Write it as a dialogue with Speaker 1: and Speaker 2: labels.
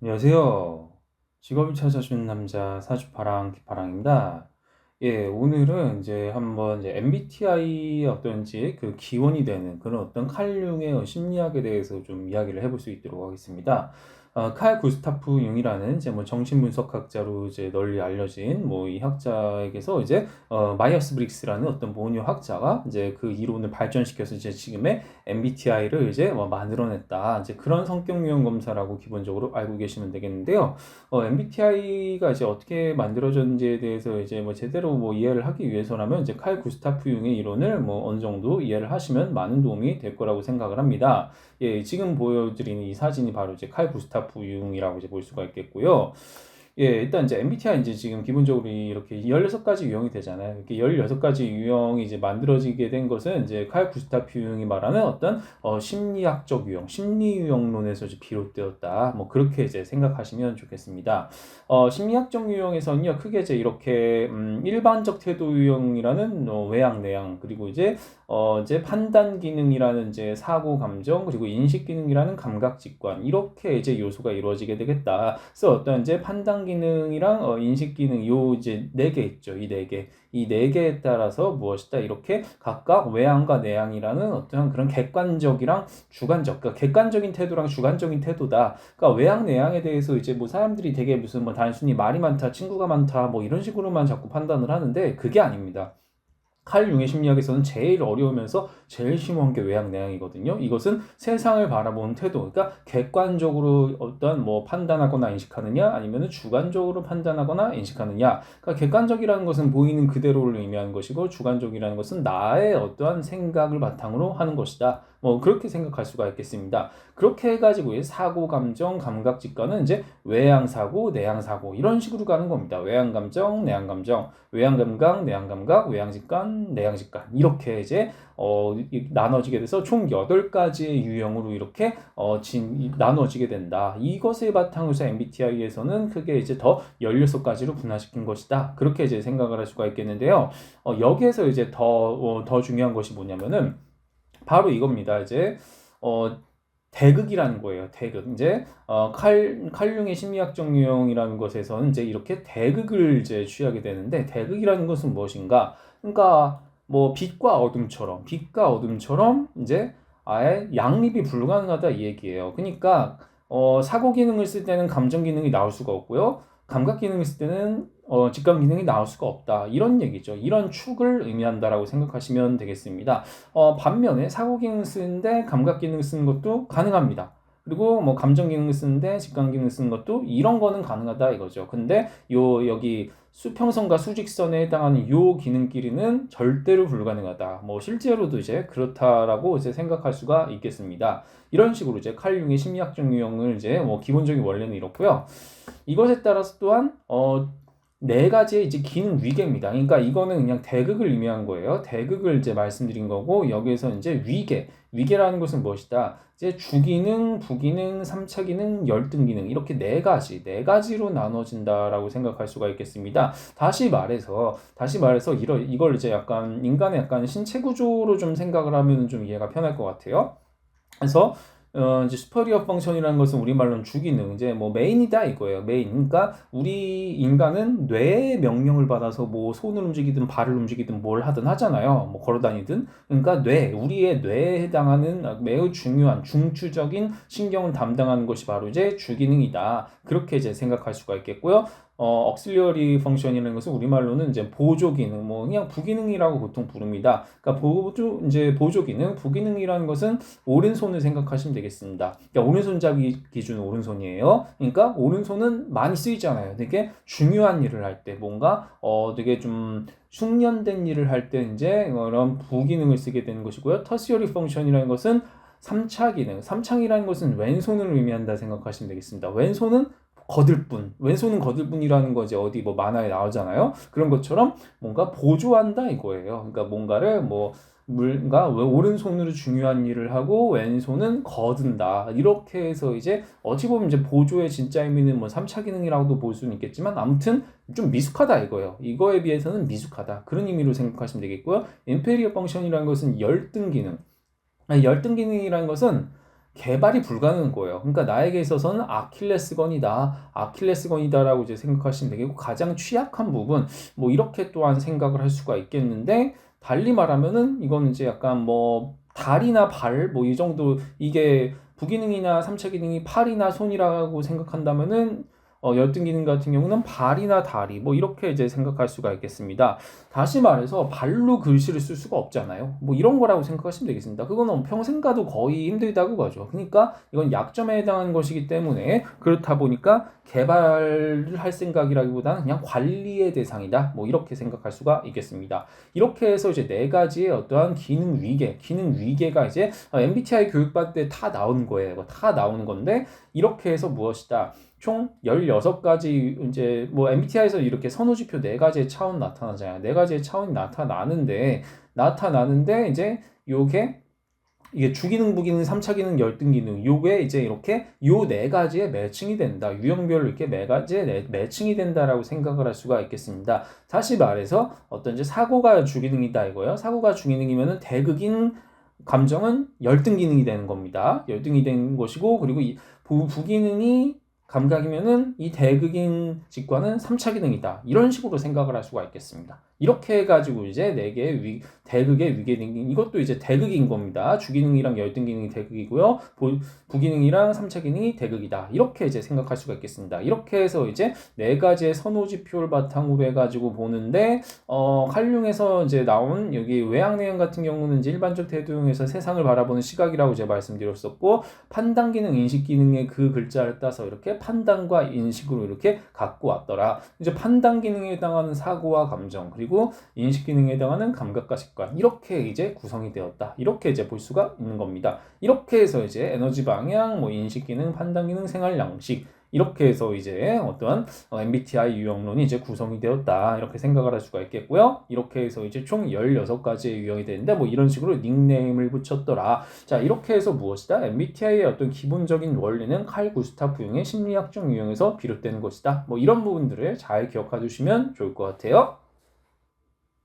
Speaker 1: 안녕하세요. 직업을 찾아주는 남자 사주파랑 기파랑입니다. 예, 오늘은 이제 한번 이제 MBTI 어떤지 그 기원이 되는 그런 어떤 칼 융의 심리학에 대해서 좀 이야기를 해볼 수 있도록 하겠습니다. 칼 구스타프 융이라는 이제 뭐 정신분석학자로 이제 널리 알려진 뭐 이 학자에게서 이제 마이어스 브릭스라는 어떤 모녀 학자가 이제 그 이론을 발전시켜서 이제 지금의 MBTI를 이제 만들어냈다. 이제 그런 성격 유형 검사라고 기본적으로 알고 계시면 되겠는데요. MBTI가 이제 어떻게 만들어졌는지에 대해서 이제 뭐 제대로 뭐 이해를 하기 위해서라면 이제 칼 구스타프 융의 이론을 뭐 어느 정도 이해를 하시면 많은 도움이 될 거라고 생각을 합니다. 예, 지금 보여드리는 이 사진이 바로 이제 칼 구스타프 융이라고 이제 볼 수가 있겠고요. 예, 일단 이제 MBTI 이제 지금 기본적으로 이렇게 16가지 유형이 되잖아요. 이렇게 16가지 유형이 이제 만들어지게 된 것은 이제 칼 구스타프 융이 말하는 어떤 심리학적 유형, 심리 유형론에서 이제 비롯되었다. 뭐 그렇게 이제 생각하시면 좋겠습니다. 심리학적 유형에서는요, 크게 이제 이렇게 일반적 태도 유형이라는 외향, 내향, 그리고 이제 판단 기능이라는 이제 사고 감정, 그리고 인식 기능이라는 감각 직관, 이렇게 이제 요소가 이루어지게 되겠다. 그래서 어떤 이제 판단 기능이랑 인식 기능, 요 이제 네 개 있죠. 이 네 개. 이 네 개에 따라서 무엇이다. 이렇게 각각 외향과 내향이라는 어떤 그런 객관적이랑 주관적, 그러니까 객관적인 태도랑 주관적인 태도다. 그러니까 외향 내향에 대해서 이제 뭐 사람들이 되게 무슨 뭐 단순히 말이 많다, 친구가 많다, 뭐 이런 식으로만 자꾸 판단을 하는데 그게 아닙니다. 칼 융의 심리학에서는 제일 어려우면서 제일 심오한 게 외향 내향이거든요. 이것은 세상을 바라보는 태도, 그러니까 객관적으로 어떤 뭐 판단하거나 인식하느냐, 아니면 주관적으로 판단하거나 인식하느냐. 그러니까 객관적이라는 것은 보이는 그대로를 의미하는 것이고, 주관적이라는 것은 나의 어떠한 생각을 바탕으로 하는 것이다. 뭐 그렇게 생각할 수가 있겠습니다. 그렇게 해가지고 사고, 감정, 감각, 직관은 이제 외향 사고, 내향 사고 이런 식으로 가는 겁니다. 외향 감정, 내향 감정, 외향 감각, 내향 감각, 외향 직관, 내향 직관 이렇게 이제 나눠지게 돼서 총 8가지의 유형으로 이렇게 나눠지게 된다. 이것을 바탕으로 해서 MBTI에서는 크게 이제 더 16가지로 분화시킨 것이다. 그렇게 이제 생각을 할 수가 있겠는데요. 여기에서 이제 더 중요한 것이 뭐냐면은 바로 이겁니다. 이제 어, 대극이라는 거예요. 대극. 이제 칼융의 심리학적 유형이라는 것에서는 이제 이렇게 대극을 이제 취하게 되는데 대극이라는 것은 무엇인가? 그러니까 뭐 빛과 어둠처럼 이제 아예 양립이 불가능하다 이 얘기예요. 그러니까 사고 기능을 쓸 때는 감정 기능이 나올 수가 없고요. 감각 기능을 쓸 때는 직감 기능이 나올 수가 없다. 이런 얘기죠. 이런 축을 의미한다라고 생각하시면 되겠습니다. 반면에 사고 기능 쓰는데 감각 기능 쓰는 것도 가능합니다. 그리고 뭐 감정 기능 쓰는데 직감 기능 쓰는 것도 이런 거는 가능하다 이거죠. 근데 여기 수평선과 수직선에 해당하는 요 기능끼리는 절대로 불가능하다. 뭐 실제로도 이제 그렇다라고 이제 생각할 수가 있겠습니다. 이런 식으로 이제 칼 융의 심리학적 유형을 이제 뭐 기본적인 원리는 이렇고요. 이것에 따라서 또한 네 가지의 이제 기능 위계입니다. 그러니까 이거는 그냥 대극을 의미한 거예요. 대극을 이제 말씀드린 거고 여기에서 이제 위계라는 것은 무엇이다? 이제 주기능, 부기능, 3차 기능, 열등 기능 이렇게 네 가지로 나눠진다라고 생각할 수가 있겠습니다. 다시 말해서 이걸 이제 약간 인간의 약간 신체 구조로 좀 생각을 하면 좀 이해가 편할 것 같아요. 그래서 이제 슈퍼리어 펑션이라는 것은 우리말로는 주기능, 이제 뭐 메인이다 이거예요. 메인. 그러니까 우리 인간은 뇌의 명령을 받아서 뭐 손을 움직이든 발을 움직이든 뭘 하든 하잖아요. 뭐 걸어 다니든. 그러니까 우리의 뇌에 해당하는 매우 중요한 중추적인 신경을 담당하는 것이 바로 이제 주기능이다. 그렇게 이제 생각할 수가 있겠고요. 억실리어리 펑션이라는 것은 우리말로는 이제 보조 기능, 뭐 그냥 부기능이라고 보통 부릅니다. 그러니까 보조 기능, 부기능이라는 것은 오른손을 생각하시면 되겠습니다. 그러니까 오른손잡이 기준 오른손이에요. 그러니까 오른손은 많이 쓰이잖아요. 되게 중요한 일을 할 때, 뭔가 되게 좀 숙련된 일을 할 때 이제 그런 부기능을 쓰게 되는 것이고요. 터시어리 펑션이라는 것은 3차 기능, 3창이라는 것은 왼손을 의미한다 생각하시면 되겠습니다. 왼손은 거들뿐이라는 거지 어디 뭐 만화에 나오잖아요. 그런 것처럼 뭔가 보조한다 이거예요. 그러니까 뭔가 오른손으로 중요한 일을 하고 왼손은 거둔다. 이렇게 해서 이제 어찌 보면 이제 보조의 진짜 의미는 뭐 3차 기능이라고도 볼 수는 있겠지만 아무튼 좀 미숙하다 이거예요. 이거에 비해서는 미숙하다. 그런 의미로 생각하시면 되겠고요. 인페리어 펑션이라는 것은 열등 기능. 열등 기능이라는 것은 개발이 불가능한 거예요. 그러니까 나에게 있어서는 아킬레스건이다라고 이제 생각하시면 되겠고, 가장 취약한 부분, 뭐 이렇게 또한 생각을 할 수가 있겠는데, 달리 말하면은 이거는 이제 약간 뭐 다리나 발, 뭐 이 정도, 이게 부기능이나 3차 기능이 팔이나 손이라고 생각한다면은 열등 기능 같은 경우는 발이나 다리, 뭐 이렇게 이제 생각할 수가 있겠습니다. 다시 말해서 발로 글씨를 쓸 수가 없잖아요. 뭐 이런 거라고 생각하시면 되겠습니다. 그거는 평생 가도 거의 힘들다고 봐죠. 그러니까 이건 약점에 해당하는 것이기 때문에, 그렇다 보니까 개발을 할 생각이라기보다는 그냥 관리의 대상이다, 뭐 이렇게 생각할 수가 있겠습니다. 이렇게 해서 이제 네 가지의 어떠한 기능 위계가 이제 MBTI 교육받을 때 다 나오는 거예요. 다 나오는 건데, 이렇게 해서 무엇이다? 총 16가지, 이제 뭐 MBTI에서 이렇게 선호지표 4가지의 차원 나타나잖아요. 4가지의 차원이 나타나는데 이제 이게 주기능, 부기능, 3차 기능, 열등 기능, 요게 이제 이렇게 요 4가지의 매칭이 된다. 유형별로 이렇게 4가지의 매칭이 된다라고 생각을 할 수가 있겠습니다. 다시 말해서 어떤 이제 사고가 주기능이다 이거예요. 사고가 주기능이면은 대극인 감정은 열등 기능이 되는 겁니다. 열등이 되는 것이고, 그리고 이 부기능이 감각이면은 이 대극인 직관은 3차 기능이다. 이런 식으로 생각을 할 수가 있겠습니다. 이렇게 해가지고 이제 4개의 대극의 위계능, 이것도 이제 대극인 겁니다. 주기능이랑 열등기능이 대극이고요. 부기능이랑 3차 기능이 대극이다. 이렇게 이제 생각할 수가 있겠습니다. 이렇게 해서 이제 4가지의 선호지표를 바탕으로 해가지고 보는데, 칼융에서 이제 나온 여기 외향 내용 같은 경우는 이제 일반적 태도형에서 세상을 바라보는 시각이라고 제가 말씀드렸었고, 판단 기능, 인식 기능의 그 글자를 따서 이렇게 판단과 인식으로 이렇게 갖고 왔더라. 이제 판단 기능에 해당하는 사고와 감정, 그리고 인식 기능에 해당하는 감각과 직관, 이렇게 이제 구성이 되었다. 이렇게 이제 볼 수가 있는 겁니다. 이렇게 해서 이제 에너지 방향, 뭐 인식 기능, 판단 기능, 생활 양식, 이렇게 해서 이제 어떠한 MBTI 유형론이 이제 구성이 되었다, 이렇게 생각을 할 수가 있겠고요. 이렇게 해서 이제 총 16가지의 유형이 되는데, 뭐 이런 식으로 닉네임을 붙였더라. 자, 이렇게 해서 무엇이다? MBTI의 어떤 기본적인 원리는 칼 구스타프 융의 심리학적 유형에서 비롯되는 것이다. 뭐 이런 부분들을 잘 기억해 두시면 좋을 것 같아요.